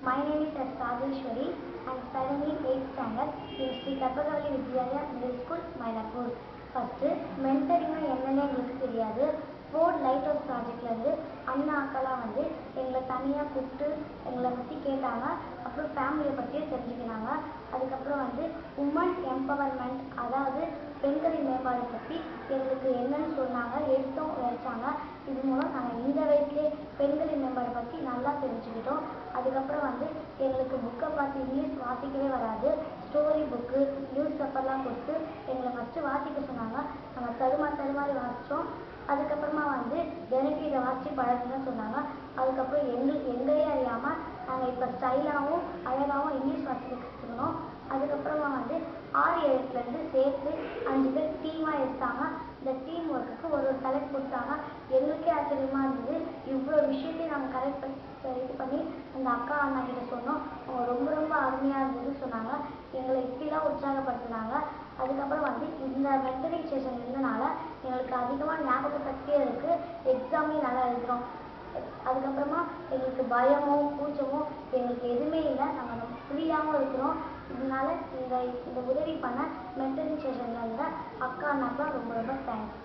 My name is S. Rajeshwari. I am studying in 8th standard in Sri Karpagavali Vidyalaya Middle School, Mylapore. First, mentoring என்னன்னே எங்களுக்கு தெரியாது. Fort light house ப்ராஜெக்ட்லேருந்து அண்ணா அக்காலாம் வந்து எங்களை தனியாக கூப்பிட்டு எங்களை பற்றி கேட்டாங்க. அப்புறம் ஃபேமிலியை பற்றியே தெரிஞ்சுக்கினாங்க. அதுக்கப்புறம் வந்து உமன் எம்பவர்மெண்ட், அதாவது பெண்களின் மேம்பாடு பற்றி எங்களுக்கு என்னன்னு சொன்னாங்க, எடுத்தோம் வச்சாங்க. இது மூலம் நாங்கள் இந்த வயசுலேயே பெண்களின் மேம்பாடு பற்றி நல்லா தெரிஞ்சுக்கிட்டோம். அதுக்கப்புறம் வந்து எங்களுக்கு புக்கை பார்த்து இங்கிலீஷ் வாசிக்கவே வராது. ஸ்டோரி புக்கு, நியூஸ் பேப்பர்லாம் கொடுத்து எங்களை ஃபஸ்ட்டு வாசிக்க சொன்னாங்க. நாங்கள் தடுமாறி வாசித்தோம். அதுக்கப்புறமா வந்து எனக்கு இதை வாசித்து பழகுன்னு சொன்னாங்க. அதுக்கப்புறம் எங்களையே அறியாமல் நாங்கள் இப்போ ஸ்டைலாகவும் அழகாகவும் இங்கிலீஷ் வாசிக்க கற்றுக்கணும். அதுக்கப்புறமா வந்து 6 எழுத்துலேருந்து சேர்த்து 5 பேர் டீமாக எடுத்தாங்க. இந்த டீம் ஒர்க்குக்கு ஒரு தலைப்பு கொடுத்தாங்க. எங்களுக்கே ஆச்சரியமாக இருந்தது. இவ்வளோ விஷயத்தையும் நாங்கள் கரெக்ட் இது பண்ணி அந்த அக்கா அண்ணா கிட்ட சொன்னோம். அவங்க ரொம்ப அருமையாக இருந்ததுன்னு சொன்னாங்க. எங்களை இப்படிலாம் உற்சாகப்படுத்தினாங்க. அதுக்கப்புறம் வந்து இந்த மென்டரிங் செஷன் இருந்தனால எங்களுக்கு அதிகமாக ஞாபக சக்தியும் இருக்குது. எக்ஸாமையும் நல்லா எழுதுகிறோம். அதுக்கப்புறமா எங்களுக்கு பயமோ கூச்சமோ எங்களுக்கு எதுவுமே இல்லை. நாங்கள் ஃப்ரீயாகவும் இருக்கிறோம். இதனால இந்த உதவி பண்ண மென்டரிங் செஷனில் இருந்த அக்கா அண்ணாக்கெலாம் ரொம்ப தேங்க்ஸ்.